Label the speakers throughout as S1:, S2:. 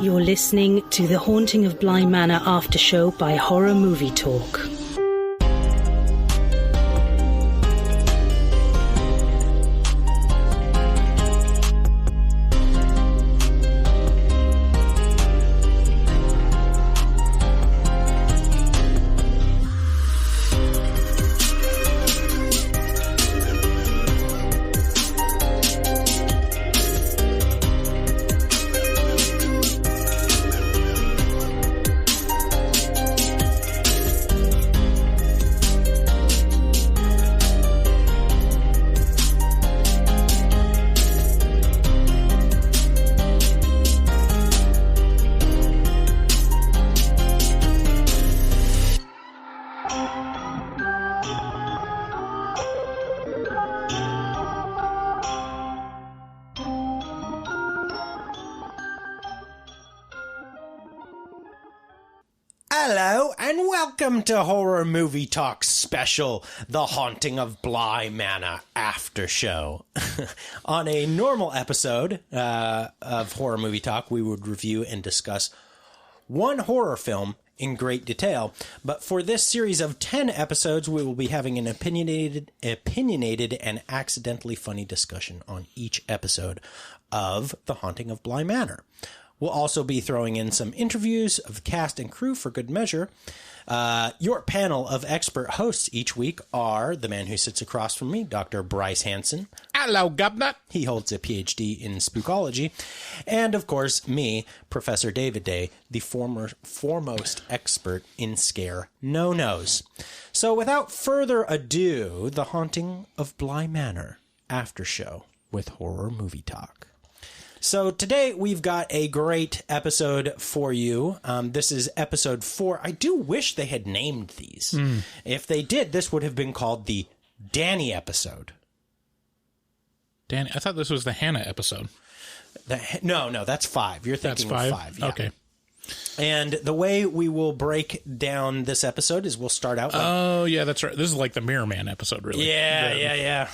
S1: You're listening to The Haunting of Bly Manor Aftershow by Horror Movie Talk.
S2: Hello, and welcome to Horror Movie Talk Special, The Haunting of Bly Manor Aftershow. On a normal episode of Horror Movie Talk, we would review and discuss one horror film in great detail. But for this series of 10 episodes, we will be having an opinionated and accidentally funny discussion on each episode of The Haunting of Bly Manor. We'll also be throwing in some interviews of the cast and crew for good measure. Your panel of expert hosts each week are the man who sits across from me, Dr. Bryce Hanson.
S3: Hello, Governor.
S2: He holds a PhD in spookology. And, of course, me, Professor David Day, the foremost expert in scare no-nos. So, without further ado, The Haunting of Bly Manor Aftershow with Horror Movie Talk. So today we've got a great episode for you. This is episode 4. I do wish they had named these. If they did, this would have been called the Dani episode.
S3: Dani, I thought this was the Hannah episode.
S2: No, that's 5. You're thinking
S3: That's 5?
S2: of 5. Yeah.
S3: Okay.
S2: And the way we will break down this episode is we'll start out with...
S3: Oh, yeah, that's right. This is like the Mirror Man episode, really.
S2: Yeah.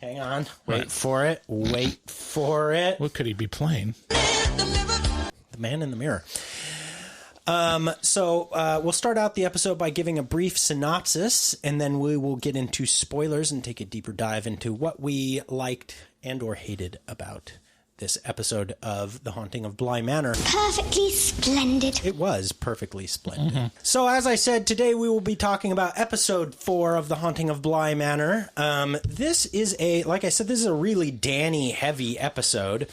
S2: Hang on. Wait for it.
S3: What could he be playing?
S2: The Man in the Mirror. So we'll start out the episode by giving a brief synopsis, and then we will get into spoilers and take a deeper dive into what we liked and or hated about this episode of The Haunting of Bly Manor.
S4: Perfectly splendid.
S2: It was perfectly splendid. So as I said, today we will be talking about episode 4 of The Haunting of Bly Manor. This is like I said, this is a really Dani heavy episode.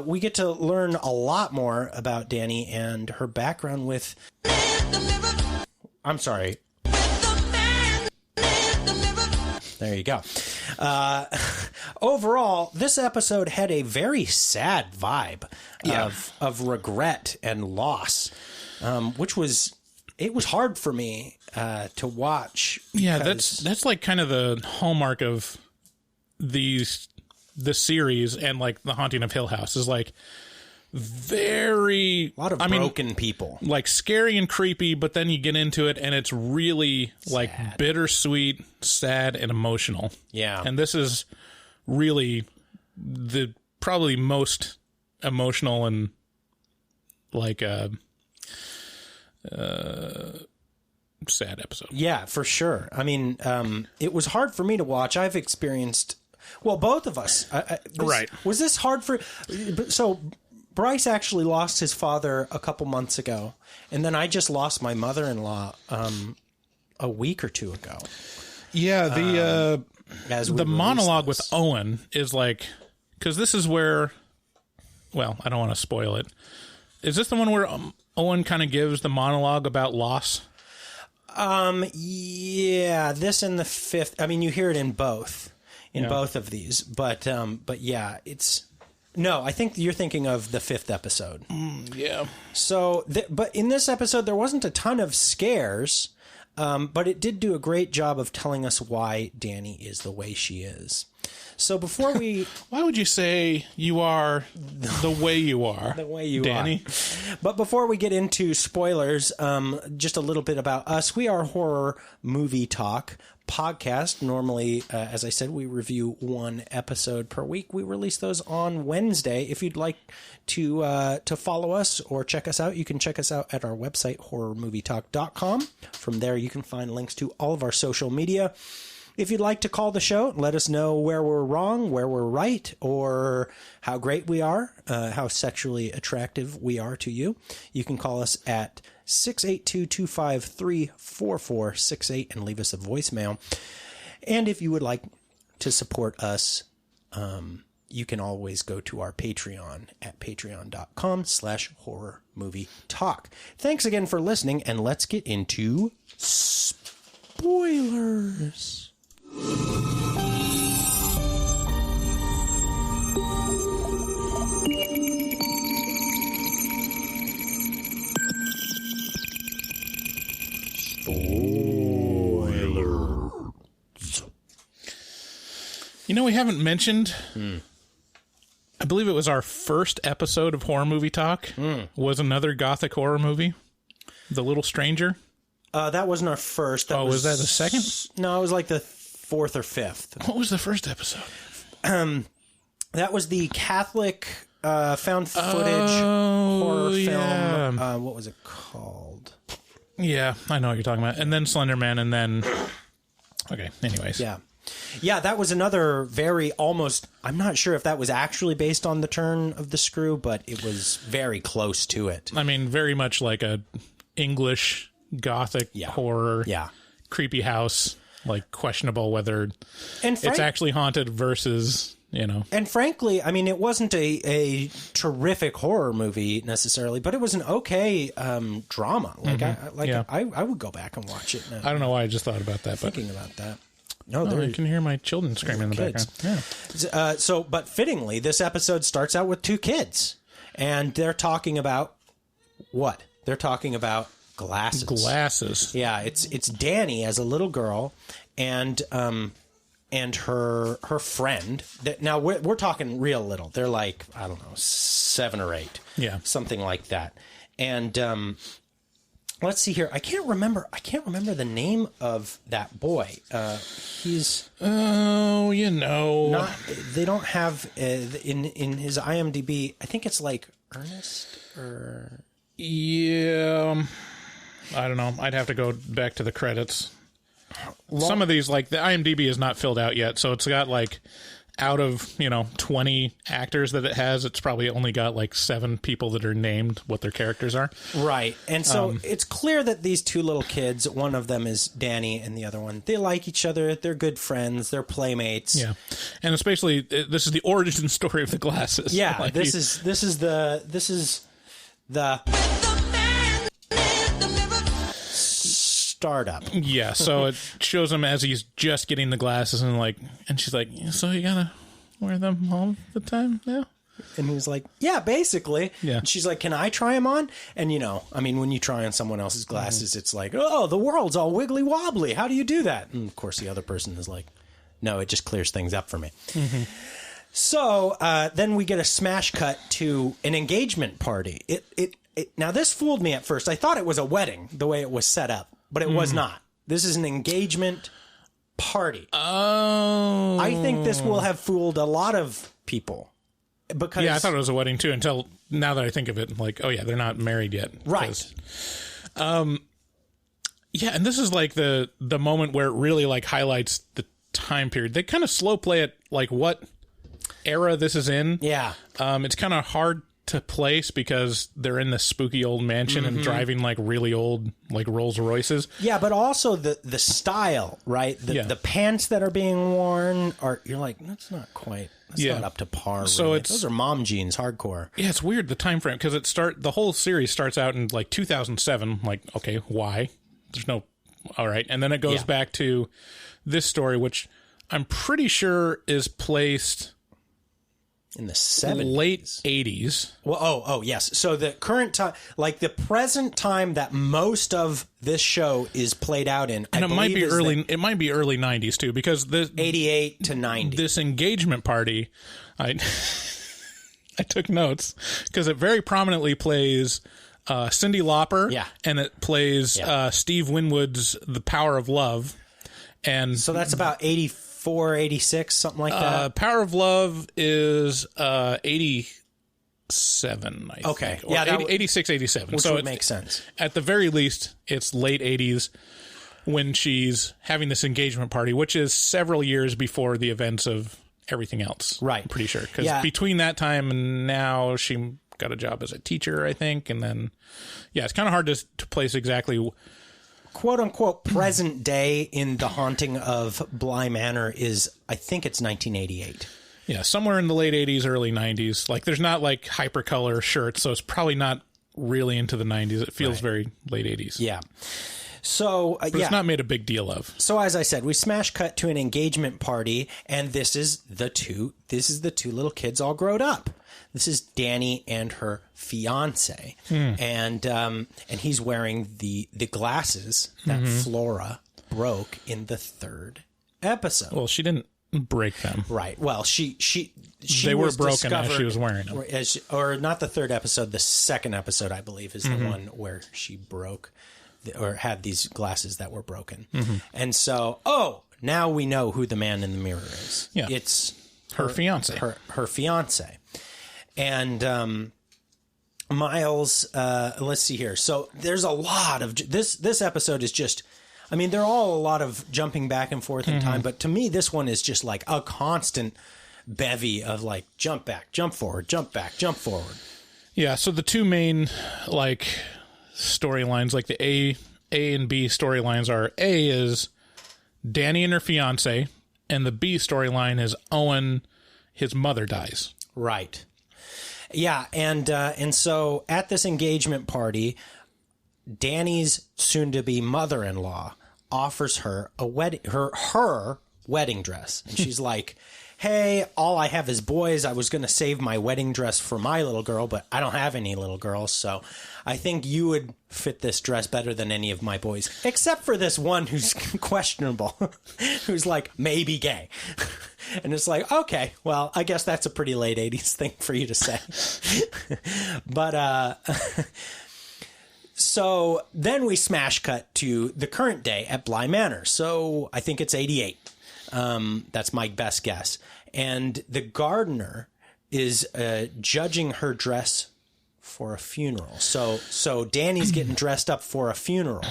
S2: We get to learn a lot more about Dani and her background with... I'm sorry. There you go. Overall, this episode had a very sad vibe of regret and loss, which was hard for me to watch.
S3: Yeah, that's like kind of the hallmark of the series and like The Haunting of Hill House is like a
S2: lot of broken people,
S3: like scary and creepy, but then you get into it and it's really like
S2: sad.
S3: Bittersweet, sad, and emotional.
S2: Yeah.
S3: And this is really the probably most emotional and like sad episode.
S2: Yeah, for sure. I mean, it was hard for me to watch. I've experienced, well, both of us.
S3: Right.
S2: Was this hard for... So Bryce actually lost his father a couple months ago, and then I just lost my mother-in-law a week or two ago.
S3: Yeah, the monologue with
S2: this.
S3: Owen is like... Because this is where... Well, I don't want to spoil it. Is this the one where Owen kind of gives the monologue about loss?
S2: Yeah, this and the 5th. I mean, you hear it in both of these, but yeah, it's no. I think you're thinking of the 5th episode.
S3: Yeah.
S2: So, but in this episode, there wasn't a ton of scares, but it did do a great job of telling us why Dani is the way she is. So before we...
S3: Why would you say you are the way you are?
S2: The way you
S3: Dani?
S2: are. But before we get into spoilers, just a little bit about us. We are Horror Movie Talk podcast. Normally, as I said, we review one episode per week. We release those on Wednesday. If you'd like to follow us or check us out, you can check us out at our website, horrormovietalk.com. From there, you can find links to all of our social media. If you'd like to call the show, let us know where we're wrong, where we're right, or how great we are, how sexually attractive we are to you. You can call us at 682-253-4468 and leave us a voicemail. And if you would like to support us, you can always go to our Patreon at patreon.com/horrormovietalk. Thanks again for listening, and let's get into spoilers.
S3: You know, we haven't mentioned, I believe it was our first episode of Horror Movie Talk, was another gothic horror movie, The Little Stranger.
S2: That wasn't our first. That
S3: was that the second?
S2: No, it was like the fourth or fifth.
S3: What was the first episode?
S2: That was the Catholic found footage horror film. What was it called?
S3: Yeah, I know what you're talking about. And then Slender Man, and then... Okay, anyways.
S2: Yeah, that was another very almost... I'm not sure if that was actually based on the turn of the screw, but it was very close to it.
S3: I mean, very much like a English gothic horror, creepy house, like questionable whether it's actually haunted versus, you know. And
S2: frankly, I mean, it wasn't a terrific horror movie necessarily, but it was an okay drama. Like, I would go back and watch it.
S3: I don't know why I just thought about that.
S2: Thinking about that. No,
S3: I can hear my children screaming in the background. Yeah.
S2: But fittingly, this episode starts out with two kids, and they're talking about what? They're talking about glasses. Yeah, it's Dani as a little girl, and her friend. Now we're talking real little. They're like, I don't know, 7 or 8.
S3: Yeah,
S2: something like that. And let's see here. I can't remember the name of that boy. He's they don't have in his IMDb. I think it's like Ernest or
S3: I don't know. I'd have to go back to the credits. Some of these, like the IMDb is not filled out yet, so it's got like out of 20 actors that it has, it's probably only got like 7 people that are named what their characters are.
S2: Right. And so it's clear that these two little kids, one of them is Dani and the other one, they like each other, they're good friends, they're playmates.
S3: Yeah. And especially this is the origin story of the glasses.
S2: Yeah, like this is the startup.
S3: Yeah, so it shows him as he's just getting the glasses and she's like, so you gotta wear them all the time now?
S2: And he's like, yeah, basically.
S3: Yeah.
S2: And she's like, can I try them on? And I mean, when you try on someone else's glasses, it's like, oh, the world's all wiggly wobbly. How do you do that? And of course the other person is like, no, it just clears things up for me. Mm-hmm. So then we get a smash cut to an engagement party. Now this fooled me at first. I thought it was a wedding the way it was set up. But it was not. This is an engagement party.
S3: Oh.
S2: I think this will have fooled a lot of people. Because
S3: I thought it was a wedding too until now that I think of it, like, oh yeah, they're not married yet.
S2: Right.
S3: And this is like the moment where it really like highlights the time period. They kind of slow play it like what era this is in.
S2: Yeah.
S3: It's kind of hard to place because they're in this spooky old mansion and driving like really old like Rolls Royces.
S2: Yeah, but also the style, right? The pants that are being worn you're like, that's not quite not up to par.
S3: So
S2: really. Those are mom jeans, hardcore.
S3: Yeah, it's weird the time frame because the whole series starts out in like 2007. Like, okay, why? There's no all right, and then it goes back to this story, which I'm pretty sure is placed
S2: In the 70s.
S3: Late 80s.
S2: Well, yes. So the current time, like the present time that most of this show is played out in,
S3: and it might be early. It might be early 90s too, because the
S2: 88 to 90.
S3: This engagement party, I took notes because it very prominently plays Cyndi Lauper, and it plays Steve Winwood's "The Power of Love," and
S2: so that's about 84, 86, something like that.
S3: Power of Love is 87, I think. Or 86, 87.
S2: Which
S3: so
S2: would make sense.
S3: At the very least, it's late 80s when she's having this engagement party, which is several years before the events of everything else.
S2: Right.
S3: I'm pretty sure. Because between that time and now, she got a job as a teacher, I think. And then, it's kind of hard to place exactly...
S2: quote unquote present day in The Haunting of Bly Manor is, I think it's 1988.
S3: Yeah, somewhere in the late 80s, early 90s. Like, there's not like hypercolor shirts, so it's probably not really into the 90s. It feels very late 80s.
S2: Yeah. So,
S3: but it's not made a big deal of.
S2: So, as I said, we smash cut to an engagement party, and this is the two little kids all grown up. This is Dani and her fiance, and he's wearing the glasses that Flora broke in the third episode.
S3: Well, she didn't break them,
S2: right? Well, she
S3: they were broken as she was wearing them,
S2: or not the third episode. The second episode, I believe, is the one where she broke or had these glasses that were broken, and so now we know who the man in the mirror is.
S3: Yeah,
S2: it's
S3: her fiance.
S2: Her fiance. And Miles, let's see here. So there's a lot of this episode is just, I mean, they're all a lot of jumping back and forth in time, but to me, this one is just like a constant bevy of like jump back, jump forward, jump back, jump forward.
S3: Yeah. So the two main like storylines, like the A and B storylines are A is Dani and her fiance, and the B storyline is Owen, his mother dies.
S2: Right. Yeah, and so at this engagement party, Dani's soon-to-be mother-in-law offers her a her wedding dress, and she's like, "Hey, all I have is boys. I was going to save my wedding dress for my little girl, but I don't have any little girls, so I think you would fit this dress better than any of my boys, except for this one who's questionable, who's like maybe gay." And it's like, okay, well, I guess that's a pretty late 80s thing for you to say. But so then we smash cut to the current day at Bly Manor. So I think it's 88. That's my best guess. And the gardener is judging her dress for a funeral. So Dani's getting dressed up for a funeral.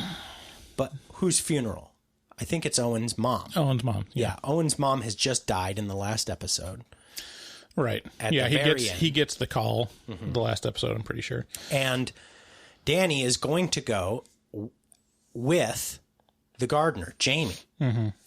S2: But whose funeral? I think it's Owen's mom.
S3: Owen's mom.
S2: Yeah, Owen's mom has just died in the last episode.
S3: Right. He gets the call the last episode, I'm pretty sure.
S2: And Dani is going to go with the gardener, Jamie.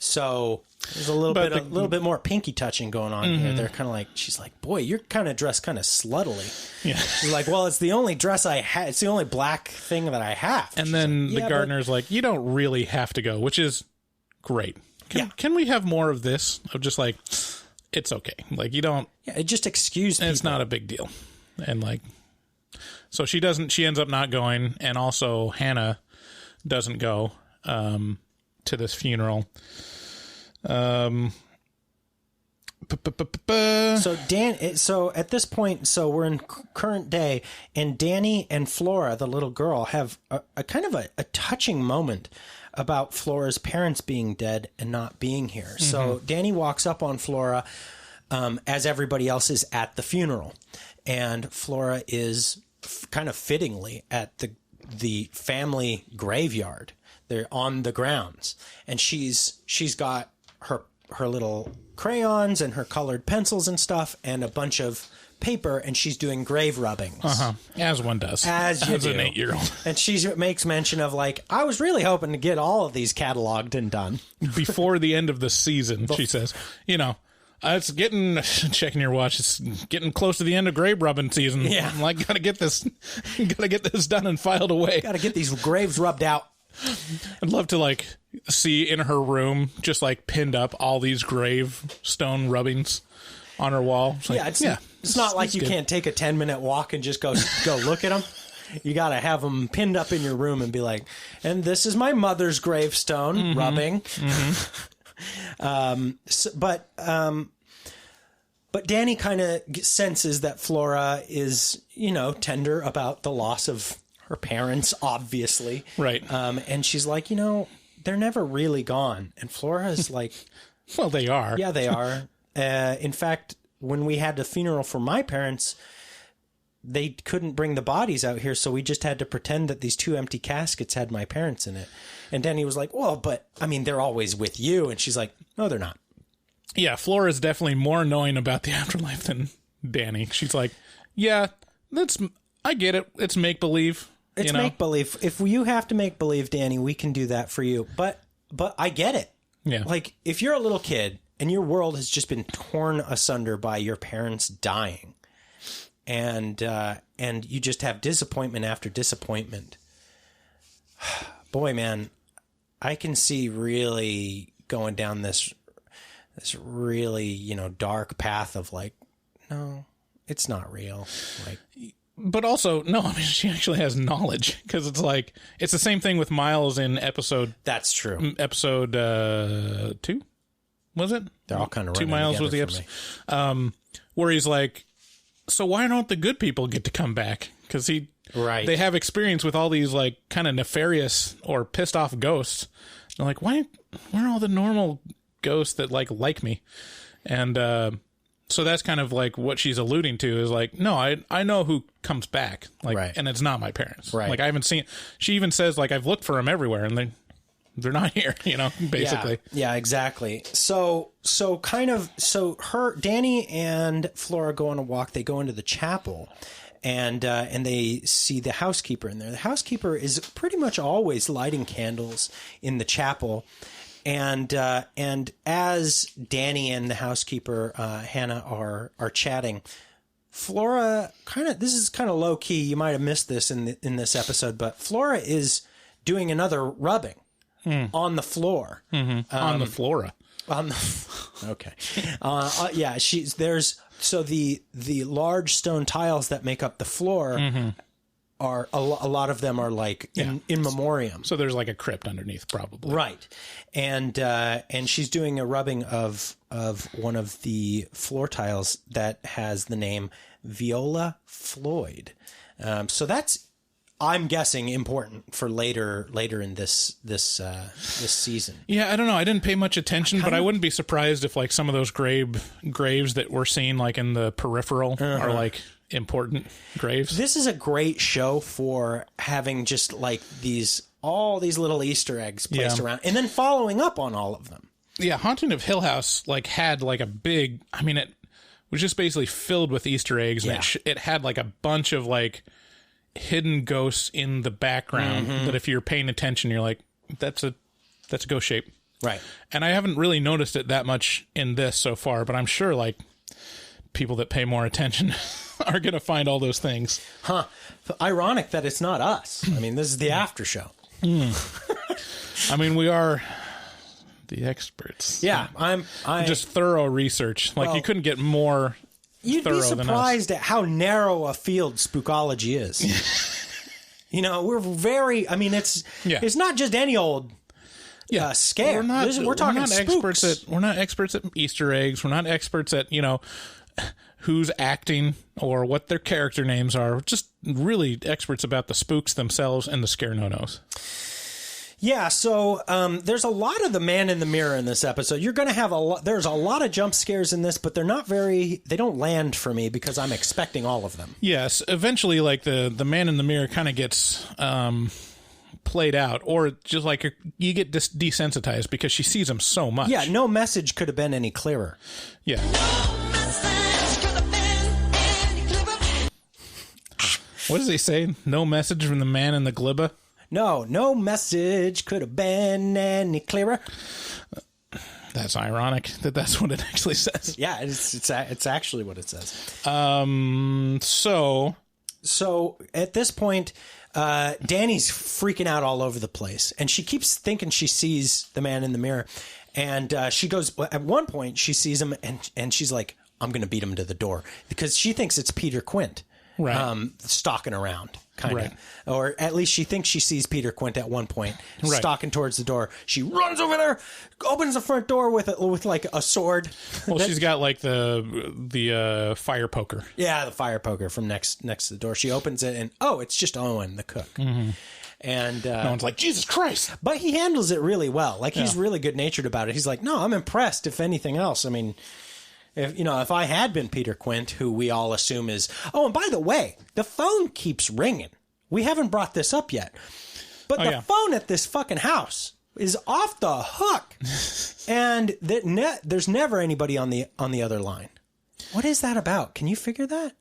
S2: So there's a little bit more pinky touching going on here. They're kind of like, she's like, "Boy, you're kind of dressed kind of sluttily." Yeah. She's like, "Well, it's the only dress I have. It's the only black thing that I have."
S3: And she's then like, the gardener's like, "You don't really have to go," which is great. Can we have more of this? Of just like, it's okay. Like, you don't.
S2: Yeah, it just excuse people.
S3: It's not a big deal. And like, so she ends up not going. And also Hannah doesn't go to this funeral. So at this point, so we're in current day, and Dani and Flora, the little girl, have a kind of a touching moment about Flora's parents being dead and not being here. So Dani walks up on Flora as everybody else is at the funeral, and Flora is kind of fittingly at the family graveyard. They're on the grounds, and she's got her little crayons and her colored pencils and stuff and a bunch of paper, and she's doing grave rubbings. As one does.
S2: As you do.
S3: An 8-year-old.
S2: And she makes mention of like, I was really hoping to get all of these cataloged and done.
S3: Before the end of the season, she says, it's checking your watch, it's getting close to the end of grave rubbing season.
S2: Yeah.
S3: I'm like, gotta get this done and filed away.
S2: Gotta get these graves rubbed out.
S3: I'd love to like see in her room just like pinned up all these gravestone rubbings on her wall.
S2: It's not like you can't take a 10-minute walk and just go look at them. You got to have them pinned up in your room and be like, and this is my mother's gravestone, rubbing. But Dani kind of senses that Flora is, tender about the loss of her parents, obviously.
S3: Right.
S2: And she's like, they're never really gone. And Flora's like...
S3: Well, they are.
S2: Yeah, they are. In fact, when we had the funeral for my parents... They couldn't bring the bodies out here, so we just had to pretend that these 2 empty caskets had my parents in it. And Dani was like, well, but, they're always with you. And she's like, no, they're not.
S3: Yeah, Flora is definitely more knowing about the afterlife than Dani. She's like, yeah, I get it. It's make-believe.
S2: It's make-believe. If you have to make-believe, Dani, we can do that for you. But I get it.
S3: Yeah.
S2: Like, if you're a little kid and your world has just been torn asunder by your parents dying, and you just have disappointment after disappointment. Boy, man, I can see really going down this really, dark path of like, no, it's not real. Like,
S3: but also, no, she actually has knowledge, because it's like, it's the same thing with Miles in episode...
S2: That's true.
S3: Episode 2, was it?
S2: They're all kind of
S3: 2 Miles was the episode. Where he's like, so why don't the good people get to come back? Because they have experience with all these like kind of nefarious or pissed off ghosts. They're like, why aren't all the normal ghosts that like me? And so that's kind of like what she's alluding to is like, no, I know who comes back, like, and it's not my parents. Right. Like, I haven't seen. She even says like, I've looked for them everywhere, and they're not here, basically.
S2: Yeah, exactly. So Dani and Flora go on a walk. They go into the chapel, and they see the housekeeper in there. The housekeeper is pretty much always lighting candles in the chapel. And as Dani and the housekeeper, Hannah, are chatting, Flora this is kind of low key. You might have missed this in this episode, but Flora is doing another rubbing. On the floor.
S3: Mm-hmm. On the flora.
S2: Okay. Yeah, the large stone tiles that make up the floor are a lot of them are like in memoriam.
S3: So there's like a crypt underneath, probably.
S2: Right. And she's doing a rubbing of one of the floor tiles that has the name Viola Floyd. So that's, I'm guessing, important for later in this season.
S3: Yeah, I don't know. I didn't pay much attention, but I wouldn't be surprised if like some of those graves that we're seeing like in the peripheral are like important graves.
S2: This is a great show for having just like all these little Easter eggs placed around, and then following up on all of them.
S3: Yeah, Haunting of Hill House like had like a big. I mean, it was just basically filled with Easter eggs. Yeah. And it had like a bunch of like hidden ghosts in the background that if you're paying attention, you're like, that's a ghost shape.
S2: Right.
S3: And I haven't really noticed it that much in this so far, but I'm sure like people that pay more attention are going to find all those things.
S2: Huh. Ironic that it's not us. I mean, this is the after show.
S3: I mean, we are the experts.
S2: Yeah. I'm
S3: just thorough research. Like, you couldn't get more.
S2: You'd be surprised at how narrow a field spookology is. We're very, I mean, it's not just any old scare. We're talking spooks.
S3: We're not experts at Easter eggs. We're not experts at, who's acting or what their character names are. We're just really experts about the spooks themselves and the scare no-nos.
S2: Yeah, so there's a lot of the man in the mirror in this episode. You're going to have there's a lot of jump scares in this, but they don't land for me because I'm expecting all of them.
S3: Yes, eventually like the man in the mirror kind of gets played out, or just like you get desensitized because she sees him so much.
S2: Yeah, no message could have been any clearer.
S3: Yeah. What does he say? No message from the man in the glibba?
S2: No message could have been any clearer.
S3: That's ironic that that's what it actually says.
S2: Yeah, it's actually what it says. So at this point, Dani's freaking out all over the place, and she keeps thinking she sees the man in the mirror, and she goes. At one point, she sees him, and she's like, I'm going to beat him to the door, because she thinks it's Peter Quint.
S3: Right.
S2: Stalking around, kind
S3: Right.
S2: of. Or at least she thinks she sees Peter Quint at one point,
S3: Right.
S2: stalking towards the door. She runs over there, opens the front door with like a sword.
S3: Well, she's got like the fire poker.
S2: Yeah, the fire poker from next to the door. She opens it, and it's just Owen, the cook. And
S3: No one's like, Jesus Christ.
S2: but he handles it really well. Like, he's really good natured about it. He's like, no, I'm impressed. If anything else, I mean, if I had been Peter Quint, who we all assume is, and by the way, the phone keeps ringing. We haven't brought this up yet, but the phone at this fucking house is off the hook, and there's never anybody on the other line. What is that about? Can you figure that?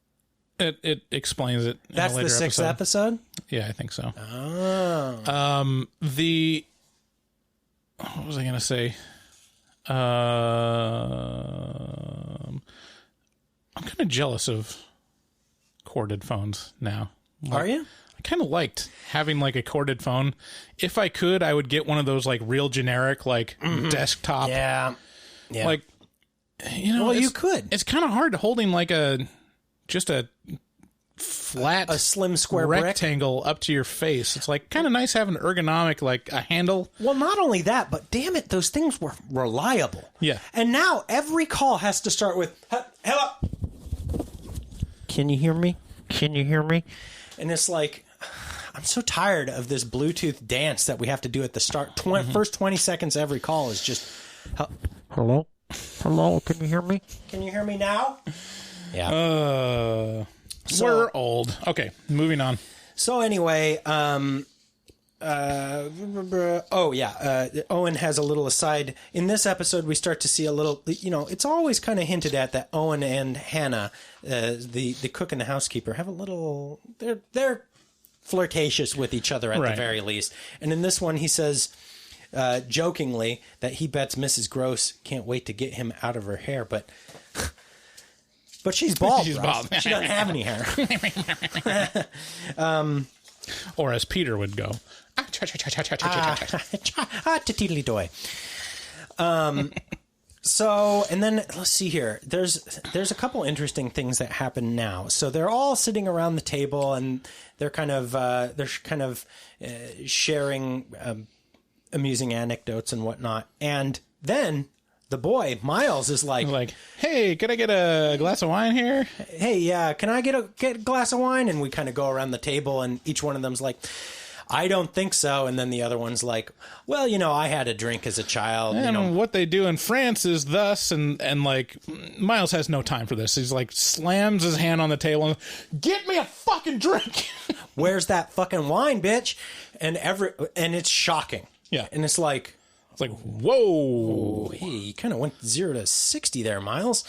S3: It explains it.
S2: That's
S3: in a later
S2: the 6th episode?
S3: Yeah, I think so.
S2: Oh.
S3: What was I going to say? I'm kind of jealous of corded phones now.
S2: Are you?
S3: I kind of liked having like a corded phone. If I could, I would get one of those like real generic like desktop.
S2: Yeah.
S3: Like, well,
S2: you could.
S3: It's kind of hard holding like just a flat,
S2: a slim square
S3: rectangle up to your face. It's like kind of nice having ergonomic, like a handle.
S2: Well, not only that, but damn it, those things were reliable.
S3: Yeah.
S2: And now every call has to start with, hello. Can you hear me? Can you hear me? And it's like, I'm so tired of this Bluetooth dance that we have to do at the start. First 20 seconds every call is just, hello? Hello, can you hear me? Can you hear me now? Yeah.
S3: We're old. Okay, moving on.
S2: So anyway, Owen has a little aside. In this episode, we start to see a little, it's always kind of hinted at that Owen and Hannah, the cook and the housekeeper, have a little, they're flirtatious with each other at the very least. And in this one, he says, jokingly, that he bets Mrs. Gross can't wait to get him out of her hair, but she's bald.
S3: She's bald.
S2: She doesn't have any hair.
S3: Or as Peter would go.
S2: Doy. So, and then let's see here. There's a couple interesting things that happen now. So they're all sitting around the table, and they're kind of sharing amusing anecdotes and whatnot. And then the boy, Miles, is like,
S3: hey, can I get a glass of wine here?
S2: Hey, yeah, can I get a glass of wine? And we kind of go around the table, and each one of them's like, I don't think so. And then the other one's like, well, I had a drink as a child.
S3: And what they do in France is thus, and like, Miles has no time for this. He's like, slams his hand on the table and, get me a fucking drink.
S2: Where's that fucking wine, bitch? And it's shocking.
S3: Yeah.
S2: And it's like,
S3: whoa.
S2: Hey, you kind of went 0 to 60 there, Miles.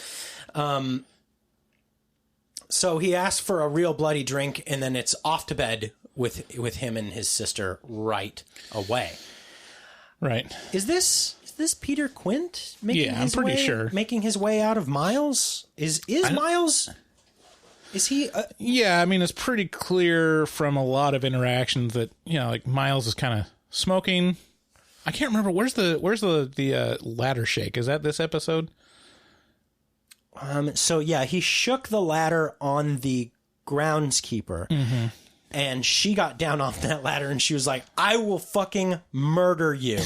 S2: So he asked for a real bloody drink, and then it's off to bed with him and his sister right away.
S3: Right.
S2: Is this Peter Quint making
S3: I'm pretty sure
S2: making his way out of Miles? Is Miles? Is he?
S3: Yeah, I mean, it's pretty clear from a lot of interactions that like Miles is kind of smoking. I can't remember where's the ladder shake. Is that this episode?
S2: So yeah, he shook the ladder on the groundskeeper, and she got down off that ladder, and she was like, "I will fucking murder you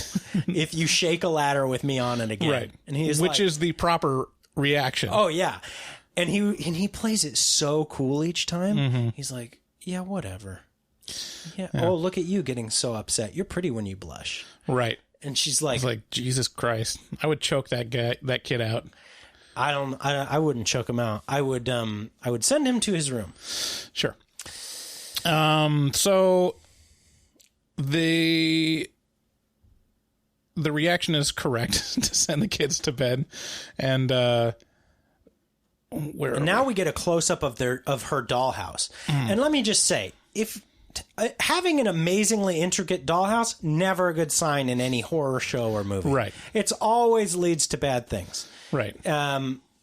S2: if you shake a ladder with me on it again."
S3: Right,
S2: and he's
S3: which is the proper reaction.
S2: Oh yeah, and he plays it so cool each time. He's like, "Yeah, whatever." Yeah. Oh, look at you getting so upset. You're pretty when you blush.
S3: Right.
S2: And she's like,
S3: Jesus Christ, I would choke that kid out.
S2: I wouldn't choke him out. I would send him to his room.
S3: Sure. So the reaction is correct to send the kids to bed, and
S2: now we get a close up of her dollhouse. And let me just say, if having an amazingly intricate dollhouse, never a good sign in any horror show or movie.
S3: Right.
S2: It's always leads to bad things.
S3: Right.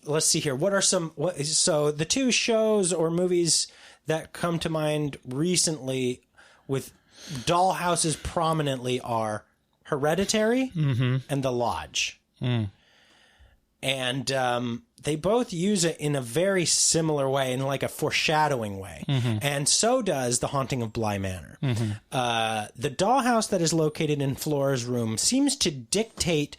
S2: Let's see here. What are so the two shows or movies that come to mind recently with dollhouses prominently are Hereditary and The Lodge. And they both use it in a very similar way, in like a foreshadowing way. And so does The Haunting of Bly Manor. The dollhouse that is located in Flora's room seems to dictate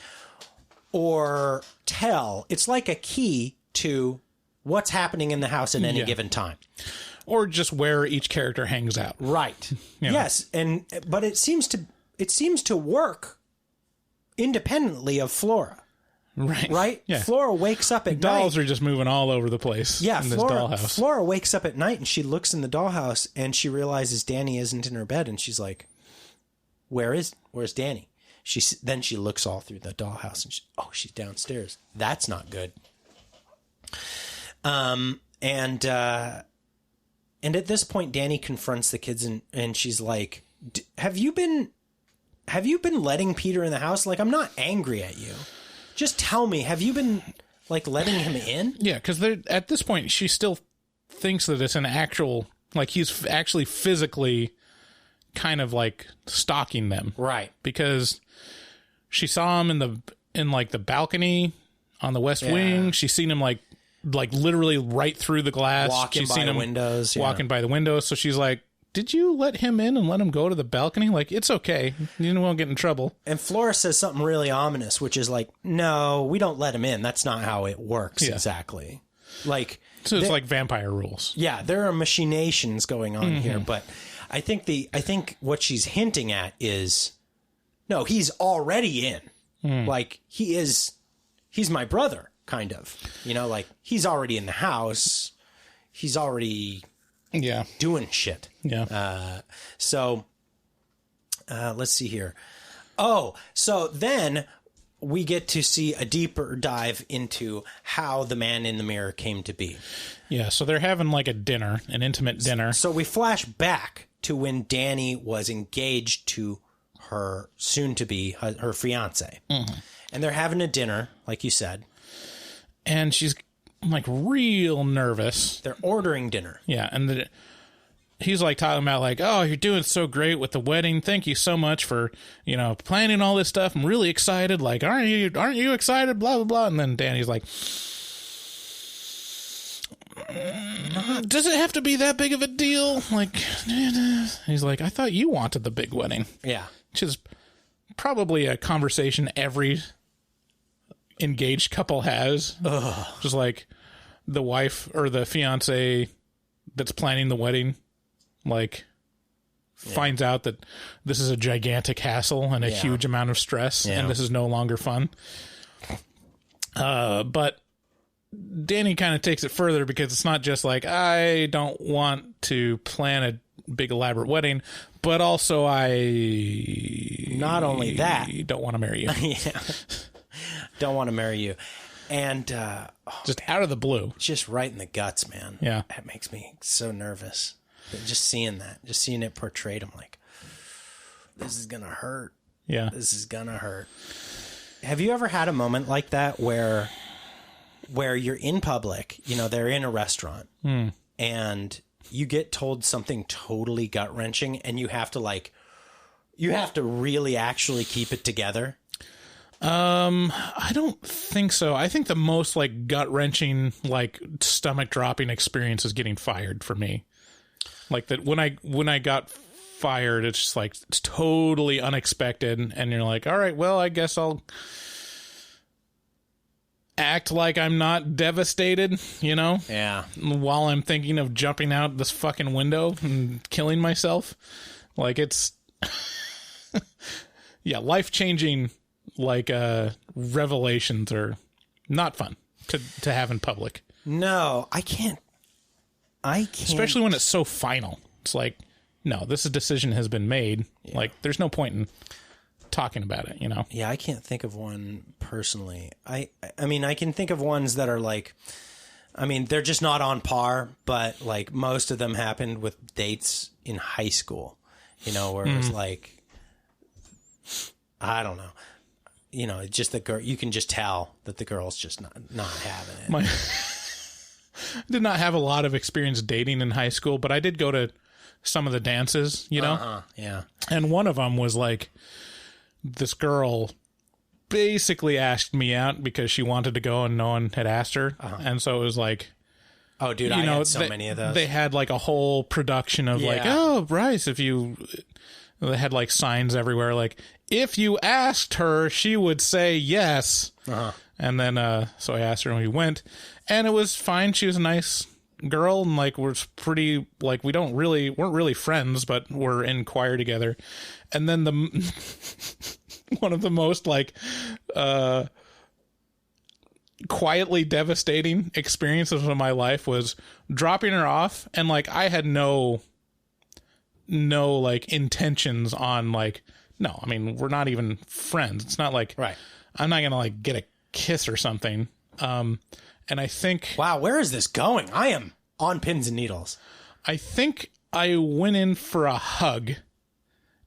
S2: or tell. It's like a key to what's happening in the house at any given time.
S3: Or just where each character hangs out.
S2: Right. Yes. But it seems to work independently of Flora. Right?
S3: Yeah.
S2: Flora wakes up at night.
S3: Dolls are just moving all over the place in this dollhouse.
S2: Flora wakes up at night and she looks in the dollhouse and she realizes Dani isn't in her bed, and she's like, where's Dani? Then she looks all through the dollhouse and she's downstairs. That's not good. And at this point, Dani confronts the kids and she's like, have you been letting Peter in the house? Like, I'm not angry at you. Just tell me, have you been, like, letting him in?
S3: Yeah, because at this point, she still thinks that it's an actual, like, he's actually physically kind of, like, stalking them.
S2: Right.
S3: Because she saw him in the balcony on the west wing. She's seen him, like literally right through the glass.
S2: Walking by the windows.
S3: Walking by the windows. So she's like, did you let him in and let him go to the balcony? Like, it's okay. You won't get in trouble.
S2: And Flora says something really ominous, which is like, no, we don't let him in. That's not how it works exactly. Like,
S3: so it's like vampire rules.
S2: Yeah, there are machinations going on here, but I think what she's hinting at is, no, he's already in. Like, he's my brother, kind of. You know, like, he's already in the house. He's already doing shit.
S3: Yeah.
S2: So let's see here. Oh, so then we get to see a deeper dive into how the man in the mirror came to be.
S3: Yeah, so they're having like an intimate dinner.
S2: So we flash back to when Dani was engaged to her soon-to-be, her fiance. And they're having a dinner, like you said.
S3: And she's like real nervous.
S2: They're ordering dinner.
S3: Yeah, and he's like talking about like, oh, you're doing so great with the wedding. Thank you so much for, planning all this stuff. I'm really excited. Like, aren't you excited? Blah, blah, blah. And then Dani's like, does it have to be that big of a deal? Like, he's like, I thought you wanted the big wedding.
S2: Yeah.
S3: Which is probably a conversation every engaged couple has.
S2: Ugh.
S3: Just like the wife or the fiance that's planning the wedding, like, finds out that this is a gigantic hassle and a huge amount of stress, and this is no longer fun. But Dani kind of takes it further, because it's not just like, I don't want to plan a big elaborate wedding, but also
S2: not only that,
S3: don't want to marry you.
S2: Don't want to marry you. And
S3: just out of the blue,
S2: just right in the guts, man.
S3: Yeah,
S2: that makes me so nervous. But just seeing it portrayed, I'm like, this is gonna hurt.
S3: Yeah,
S2: this is gonna hurt. Have you ever had a moment like that where you're in public, they're in a restaurant, and you get told something totally gut-wrenching, and you have to really actually keep it together?
S3: I don't think so. I think the most like gut-wrenching, like stomach-dropping experience is getting fired for me. Like that when I got fired, it's just like, it's totally unexpected, and you're like, all right, well, I guess I'll act like I'm not devastated,
S2: Yeah.
S3: while I'm thinking of jumping out this fucking window and killing myself. Like, it's life-changing, like, revelations are not fun to have in public.
S2: No, I can't.
S3: Especially when it's so final. It's like, no, this decision has been made. Yeah. Like, there's no point in talking about it,
S2: Yeah, I can't think of one personally. I mean, I can think of ones that are like, they're just not on par, but like most of them happened with dates in high school, where it was like, I don't know. Just the girl, you can just tell that the girl's just not having it.
S3: I did not have a lot of experience dating in high school, but I did go to some of the dances,
S2: Yeah.
S3: And one of them was like, this girl basically asked me out because she wanted to go and no one had asked her. And so it was like,
S2: oh, dude, I had so many of those.
S3: They had like a whole production of like, oh, Bryce, they had like signs everywhere like, if you asked her, she would say yes. And then, so I asked her and we went, and it was fine. She was a nice girl, and like we're pretty, like we weren't really friends, but we're in choir together. And then one of the most like quietly devastating experiences of my life was dropping her off, and like I had no like intentions on like, no, I mean we're not even friends. It's not like,
S2: right,
S3: I'm not gonna like get a kiss or something. And I think,
S2: wow, where is this going? I am on pins and needles.
S3: I think I went in for a hug,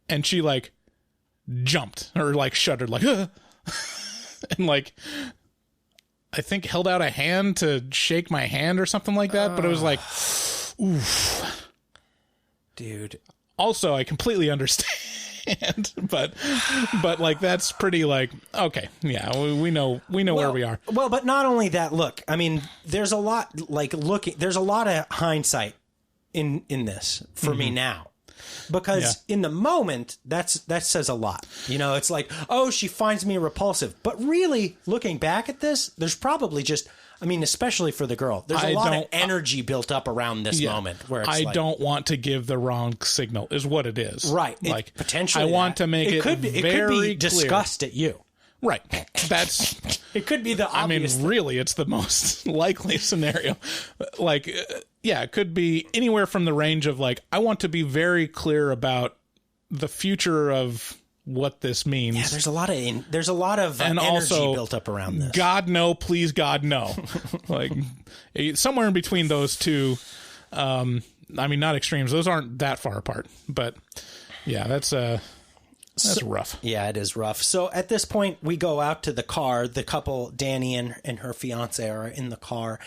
S3: and she like jumped or like shuddered like, and like I think held out a hand to shake my hand or something like that. But it was like, oof,
S2: dude.
S3: Also, I completely understand, but like that's pretty like, okay, yeah, we know where we are.
S2: Well, but not only that. Look, I mean, there's a lot there's a lot of hindsight in this for me now. Because in the moment, that says a lot. You know, it's like, oh, she finds me repulsive. But really, looking back at this, there's probably just, I mean, especially for the girl, there's a lot of energy built up around this moment. Where it's
S3: I don't want to give the wrong signal, is what it is.
S2: Right.
S3: Like,
S2: potentially
S3: I want to make it
S2: could be disgust
S3: clear.
S2: at you.
S3: Right. That's...
S2: It could be the obvious.
S3: I mean, really, it's the most likely scenario. Like, yeah, it could be anywhere from the range of, like, I want to be very clear about the future of what this means.
S2: Yeah, there's a lot of
S3: and
S2: energy
S3: also,
S2: built up around this.
S3: God, no, please, God, no. Like, somewhere in between those two, I mean, not extremes. Those aren't that far apart. But, yeah, that's rough.
S2: Yeah, it is rough. So at this point, we go out to the car. The couple, Dani and her fiance, are in the car,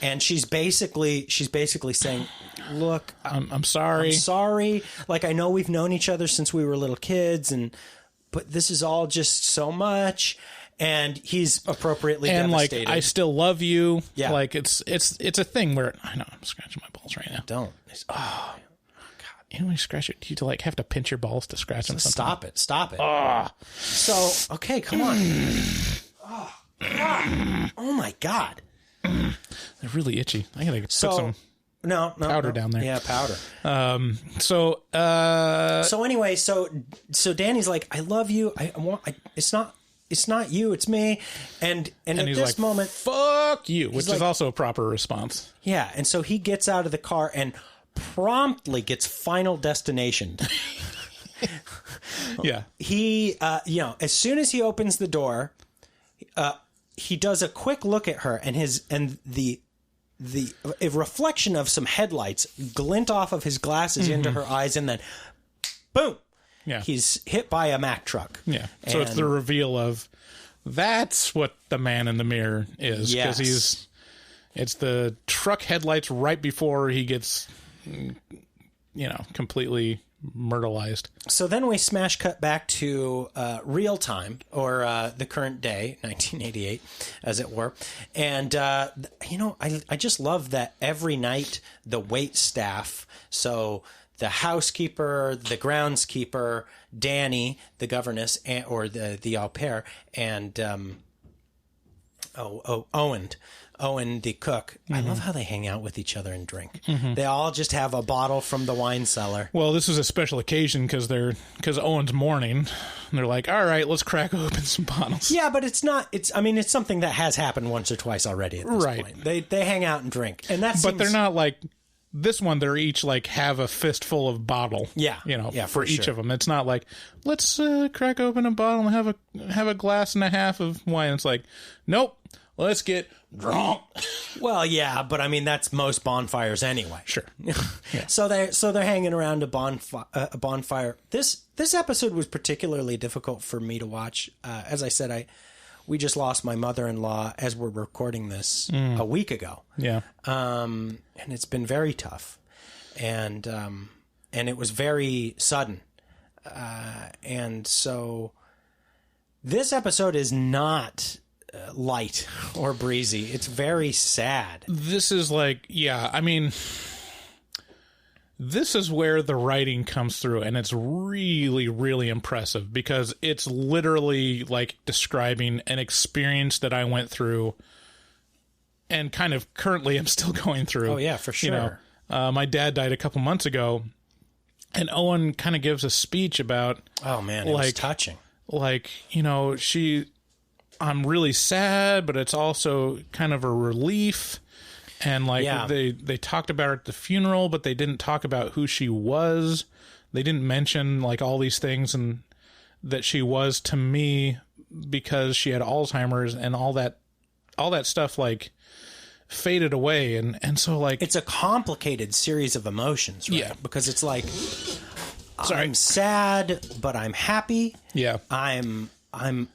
S2: and she's basically saying, "Look,
S3: I'm sorry.
S2: I'm sorry. Like, I know we've known each other since we were little kids, but this is all just so much." And he's appropriately devastated.
S3: Like, I still love you.
S2: Yeah,
S3: like it's a thing where I know I'm scratching my balls right now.
S2: Don't.
S3: You know, when you scratch it, do you like have to pinch your balls to scratch them?
S2: Stop it. So, okay, come on. Oh, God. Oh my God.
S3: They're really itchy. I gotta put some powder down there.
S2: Yeah, powder.
S3: So
S2: anyway, so Dani's like, I love you. It's not you, it's me. And at
S3: he's
S2: this
S3: like,
S2: moment,
S3: fuck you, which is also a proper response.
S2: Yeah. And so he gets out of the car and promptly gets Final Destination.
S3: Yeah.
S2: He, as soon as he opens the door, he does a quick look at her, and a reflection of some headlights glint off of his glasses into her eyes, and then boom.
S3: Yeah.
S2: He's hit by a Mack truck.
S3: Yeah. So it's the reveal of that's what the man in the mirror is. Because it's the truck headlights right before he gets, completely myrtleized. So
S2: then we smash cut back to real time, or the current day, 1988, as it were. And, I just love that every night the wait staff, so the housekeeper, the groundskeeper, Dani, the governess, or the au pair, and Owen, the cook. I love how they hang out with each other and drink. They all just have a bottle from the wine cellar.
S3: Well, this was a special occasion because Owen's mourning. They're like, all right, let's crack open some bottles.
S2: Yeah, but it's something that has happened once or twice already at this point. They hang out and drink, and but
S3: they're not like this one. They're each like have a fistful of bottle.
S2: Yeah,
S3: for each of them. It's not like let's crack open a bottle and have a glass and a half of wine. It's like, nope. Let's get drunk.
S2: Well, yeah, but I mean that's most bonfires anyway.
S3: Sure. Yeah.
S2: So they're hanging around a bonfire. This episode was particularly difficult for me to watch. As I said, we just lost my mother-in-law as we're recording this a week ago.
S3: Yeah.
S2: And it's been very tough, and it was very sudden, and so. This episode is not light or breezy. It's very sad.
S3: This is like, yeah, I mean, this is where the writing comes through, and it's really, really impressive because it's literally like describing an experience that I went through and kind of currently I'm still going through.
S2: Oh, yeah, for sure.
S3: You know, my dad died a couple months ago, and Owen kind of gives a speech about...
S2: Oh, man, it was touching.
S3: Like, you know, I'm really sad, but it's also kind of a relief. And, like, they talked about her at the funeral, but they didn't talk about who she was. They didn't mention, like, all these things and that she was to me because she had Alzheimer's and all that stuff, like, faded away. And so, like...
S2: It's a complicated series of emotions, right?
S3: Yeah.
S2: Because it's like... I'm sad, but I'm happy.
S3: Yeah.
S2: I'm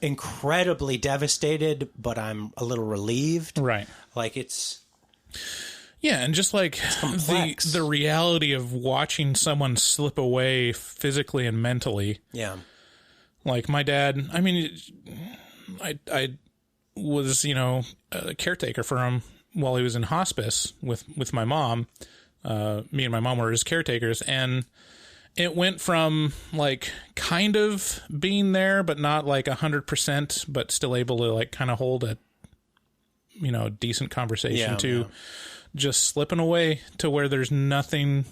S2: incredibly devastated, but I'm a little relieved.
S3: Right.
S2: Like it's...
S3: Yeah, and just like the reality of watching someone slip away physically and mentally.
S2: Yeah.
S3: Like my dad, I mean, I was, you know, a caretaker for him while he was in hospice with my mom. Me and my mom were his caretakers, and it went from like kind of being there, but not like 100%, but still able to like kind of hold a, you know, decent conversation to just slipping away to where there's nothing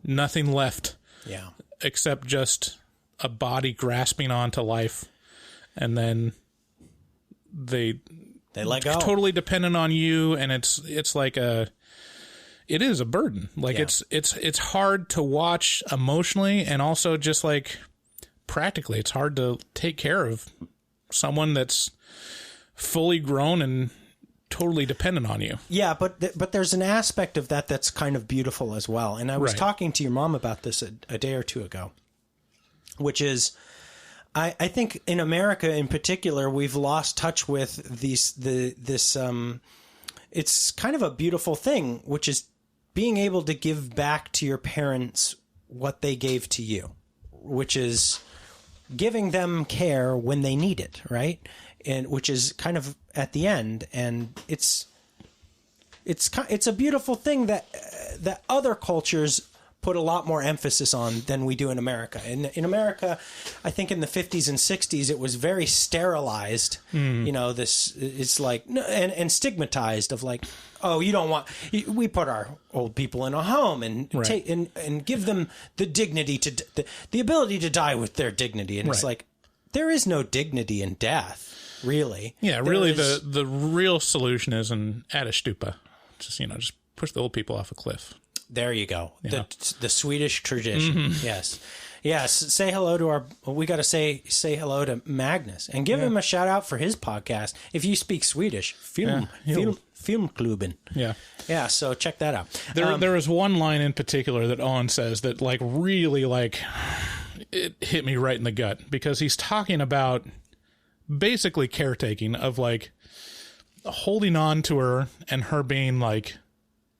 S3: left.
S2: Yeah.
S3: Except just a body grasping onto life. And then they
S2: let go.
S3: Totally dependent on you. And it's like it is a burden. Like it's hard to watch emotionally, and also just like practically, it's hard to take care of someone that's fully grown and totally dependent on you.
S2: Yeah, but there's an aspect of that that's kind of beautiful as well. And I was talking to your mom about this a day or two ago, which is I think in America in particular, we've lost touch with this it's kind of a beautiful thing, which is being able to give back to your parents what they gave to you, which is giving them care when they need it, right? And which is kind of at the end, and it's a beautiful thing that other cultures put a lot more emphasis on than we do in America. In America, I think in the 50s and 60s, it was very sterilized. You know, it's like, and stigmatized of like, oh, you don't want, we put our old people in a home and take and give them the dignity the ability to die with their dignity. And it's like, there is no dignity in death, really.
S3: Yeah, really the real solution is an add a stupa. Just, you know, just push the old people off a cliff.
S2: There you go. Yeah. The Swedish tradition. Mm-hmm. Yes. Say hello to we got to say hello to Magnus and give him a shout out for his podcast. If you speak Swedish, Filmklubben. Yeah. Yeah. So check that out.
S3: There was one line in particular that Owen says that like really like it hit me right in the gut, because he's talking about basically caretaking of like holding on to her and her being like,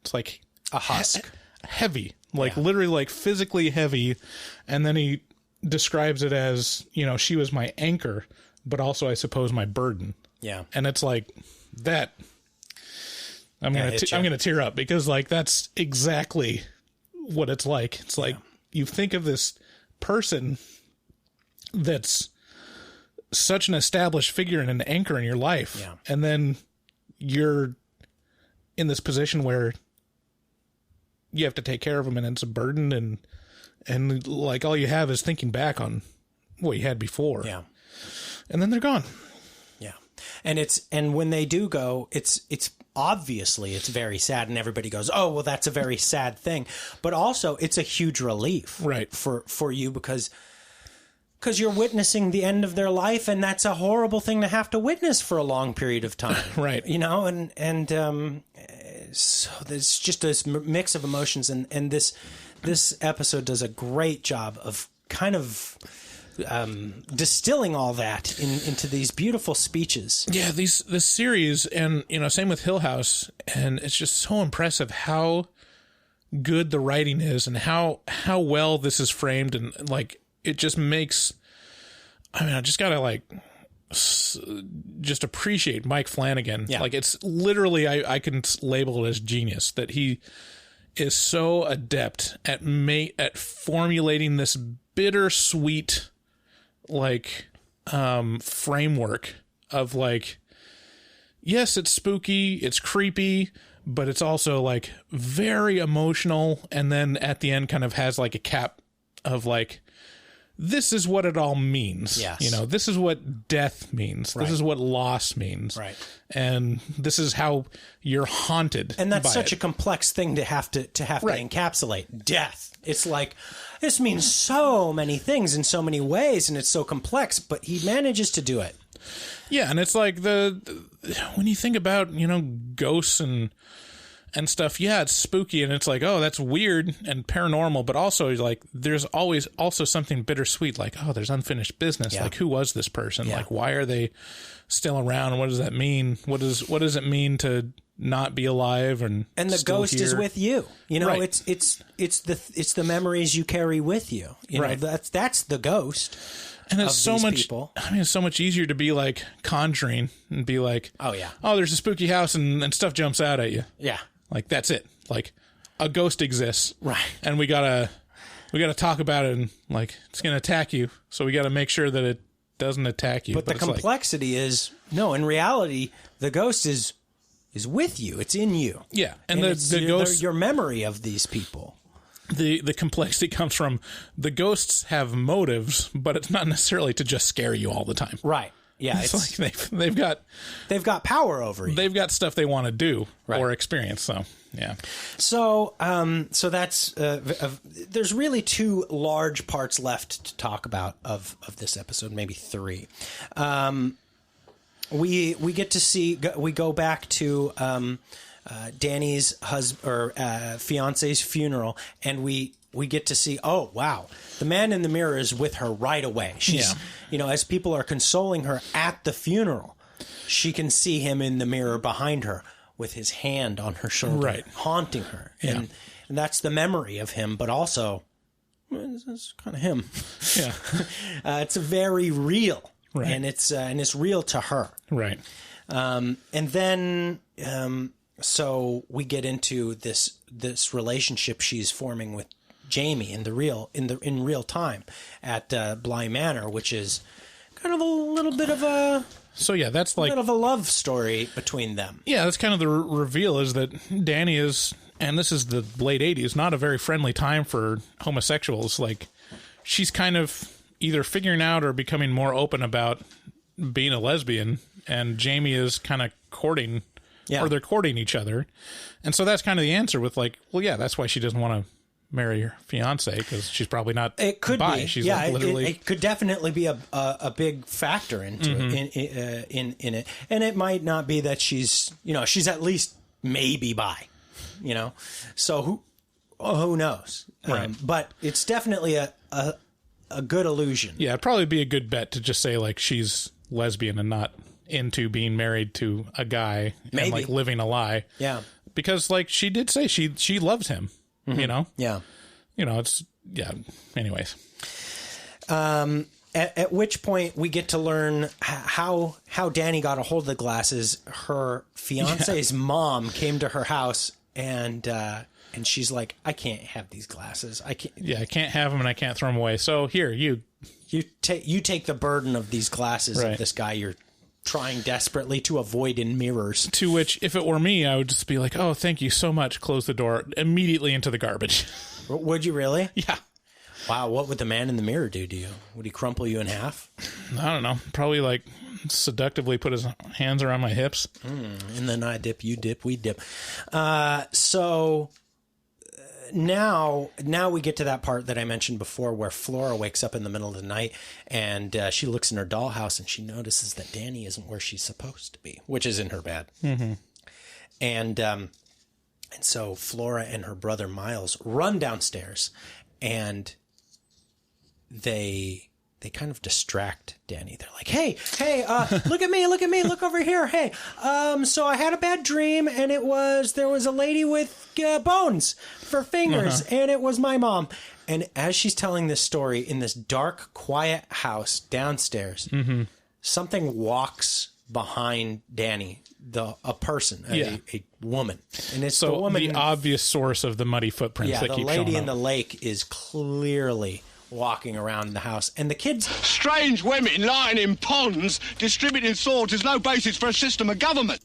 S3: it's like
S2: a husk.
S3: Heavy, like literally like physically heavy. And then he describes it as, you know, she was my anchor, but also I suppose my burden.
S2: Yeah.
S3: And it's like that. I'm going to tear up, because like, that's exactly what it's like. It's like you think of this person that's such an established figure and an anchor in your life.
S2: Yeah.
S3: And then you're in this position where you have to take care of them, and it's a burden, and like all you have is thinking back on what you had before.
S2: Yeah.
S3: And then they're gone.
S2: Yeah. And when they do go, it's obviously it's very sad, and everybody goes, "Oh, well, that's a very sad thing." But also it's a huge relief for you, because you're witnessing the end of their life, and that's a horrible thing to have to witness for a long period of time.
S3: Right.
S2: You know, and so there's just this mix of emotions, and this episode does a great job of kind of distilling all that into these beautiful speeches.
S3: Yeah, this series, and you know, same with Hill House, and it's just so impressive how good the writing is, and how well this is framed, and like it just makes. I mean, I just gotta like just appreciate Mike Flanagan.
S2: Yeah.
S3: Like, it's literally, I can label it as genius, that he is so adept at formulating this bittersweet, like, framework of, like, yes, it's spooky, it's creepy, but it's also, like, very emotional, and then at the end kind of has, like, a cap of, like, this is what it all means.
S2: Yes.
S3: You know, this is what death means.
S2: Right.
S3: This is what loss means.
S2: Right.
S3: And this is how you're haunted.
S2: And that's
S3: by
S2: such
S3: it.
S2: a complex thing to have to
S3: Right.
S2: encapsulate. Death. It's like, this means so many things in so many ways, and it's so complex, but he manages to do it.
S3: Yeah, and it's like when you think about, you know, ghosts and stuff, yeah, it's spooky and it's like, oh, that's weird and paranormal, but also like there's always also something bittersweet, like, oh, there's unfinished business.
S2: Yeah.
S3: Like, who was this person?
S2: Yeah.
S3: Like, why are they still around? What does that mean? What does it mean to not be alive and
S2: the
S3: still
S2: ghost is
S3: here?
S2: with you. You know,
S3: Right.
S2: it's the memories you carry with you. You
S3: Right.
S2: know, that's the ghost.
S3: And it's
S2: of
S3: so
S2: these
S3: much.
S2: people.
S3: I mean, it's so much easier to be like Conjuring and be like,
S2: Oh, yeah.
S3: oh, there's a spooky house and stuff jumps out at you.
S2: Yeah.
S3: Like, that's it. Like, a ghost exists,
S2: Right.
S3: and we gotta talk about it, and like, it's gonna attack you, so we gotta make sure that it doesn't attack you.
S2: But the
S3: it's like,
S2: complexity is, no, in reality, the ghost is with you. It's in you.
S3: yeah, and
S2: it's
S3: the ghost,
S2: your memory of these people.
S3: the complexity comes from the ghosts have motives, but it's not necessarily to just scare you all the time.
S2: Right. Yeah.
S3: It's like
S2: they've got power over you.
S3: they've got stuff they want to do
S2: Right.
S3: or experience. So yeah.
S2: So, that's there's really two large parts left to talk about of this episode, maybe three. We get to see, we go back to Dani's fiance's funeral, and we get to see, oh wow, the man in the mirror is with her right away. She's,
S3: Yeah.
S2: you know, as people are consoling her at the funeral, she can see him in the mirror behind her with his hand on her shoulder,
S3: Right.
S2: haunting her.
S3: Yeah.
S2: And that's the memory of him, but also, it's kind of him.
S3: Yeah.
S2: It's very real.
S3: Right.
S2: And it's real to her.
S3: Right.
S2: And then, so we get into this relationship she's forming with Jamie in real time at Bly Manor, which is kind of a little bit of a
S3: So yeah, that's like
S2: love story between them.
S3: Yeah, that's kind of the reveal, is that Dani is, and this is the late 80s, not a very friendly time for homosexuals. Like, she's kind of either figuring out or becoming more open about being a lesbian, and Jamie is kind of courting,
S2: Yeah.
S3: or they're courting each other. And so that's kind of the answer with, like, well, yeah, that's why she doesn't want to marry her fiance, because she's probably not
S2: It could
S3: bi.
S2: be,
S3: She's
S2: yeah.
S3: like literally,
S2: It could definitely be a big factor into it, in it, and it might not be that she's at least maybe bi, you know. So who knows?
S3: Right.
S2: But it's definitely a good illusion.
S3: yeah, it'd probably be a good bet to just say, like, she's lesbian and not into being married to a guy
S2: Maybe.
S3: and like living a lie.
S2: Yeah.
S3: Because, like, she did say she loves him, you know?
S2: Yeah.
S3: You know, it's, yeah. Anyways.
S2: At which point we get to learn how Dani got a hold of the glasses. Her fiance's mom came to her house and she's like, I can't have these glasses. I can't.
S3: Yeah, I can't have them and I can't throw them away. So here, you
S2: take the burden of these glasses
S3: Right.
S2: of this guy you're trying desperately to avoid in mirrors.
S3: To which, if it were me, I would just be like, oh, thank you so much. Close the door immediately into the garbage.
S2: Would you really?
S3: Yeah.
S2: Wow, what would the man in the mirror do to you? Would he crumple you in half?
S3: I don't know. Probably like seductively put his hands around my hips.
S2: And then I dip, you dip, we dip. So now we get to that part that I mentioned before where Flora wakes up in the middle of the night and she looks in her dollhouse and she notices that Dani isn't where she's supposed to be, which is in her bed. Mm-hmm. And so Flora and her brother Miles run downstairs and they kind of distract Dani. They're like, hey, look at me, look over here. Hey, so I had a bad dream and there was a lady with bones for fingers and it was my mom. And as she's telling this story in this dark, quiet house downstairs, something walks behind Dani, a person, a woman, and it's the woman.
S3: The obvious source of the muddy footprints. That
S2: the
S3: keep
S2: lady
S3: showing
S2: in the lake is clearly walking around the house, and the kids.
S5: Strange women lying in ponds distributing swords is no basis for a system of government.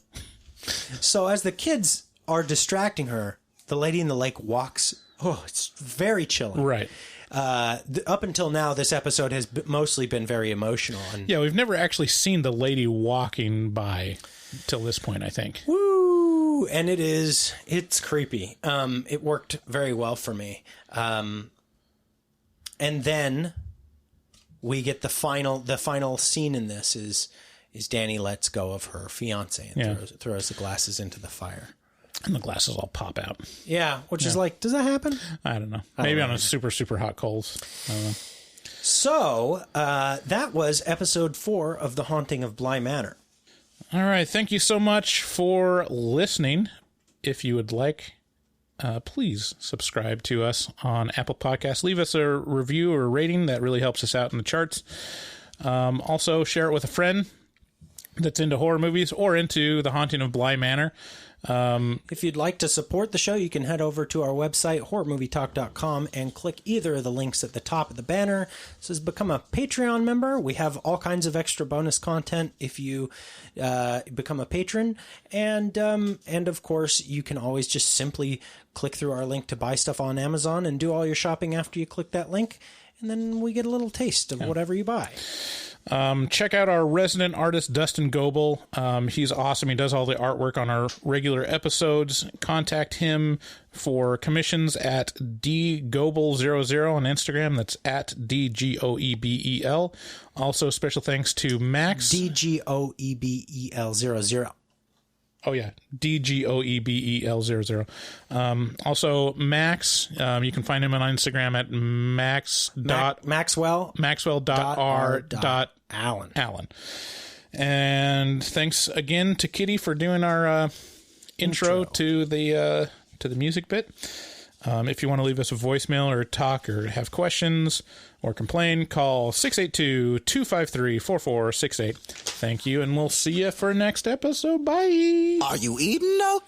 S2: So as the kids are distracting her, the lady in the lake walks. Oh, it's very chilling.
S3: Right.
S2: Up until now, this episode has mostly been very emotional. And
S3: we've never actually seen the lady walking by till this point, I think.
S2: Woo! And it's creepy. It worked very well for me. And then we get the final scene in this is Dani lets go of her fiance and throws the glasses into the fire.
S3: And the glasses all pop out.
S2: Yeah, which is like, does that happen?
S3: I don't know. Maybe on a super, super hot coals. I don't know.
S2: So, that was episode 4 of The Haunting of Bly Manor.
S3: All right. Thank you so much for listening. If you would like, please subscribe to us on Apple Podcasts. Leave us a review or a rating. That really helps us out in the charts. Also, share it with a friend that's into horror movies or into The Haunting of Bly Manor.
S2: If you'd like to support the show, you can head over to our website, horrormovietalk.com, and click either of the links at the top of the banner. It says become a Patreon member. We have all kinds of extra bonus content if you become a patron. And of course, you can always just simply click through our link to buy stuff on Amazon and do all your shopping after you click that link. And then we get a little taste of whatever you buy.
S3: Check out our resident artist, Dustin Goebel. He's awesome. He does all the artwork on our regular episodes. Contact him for commissions at dgoebel00 on Instagram. That's at DGOEBEL. Also, special thanks to Max.
S2: DGOEBEL00.
S3: Oh, yeah. DGOEBEL00. Also, Max, you can find him on Instagram at maxwell.r.allen. And thanks again to Kitty for doing our intro to the music bit. If you want to leave us a voicemail or talk or have questions or complain, call 682-253-4468. Thank you, and we'll see you for next episode. Bye.
S6: Are you eating now?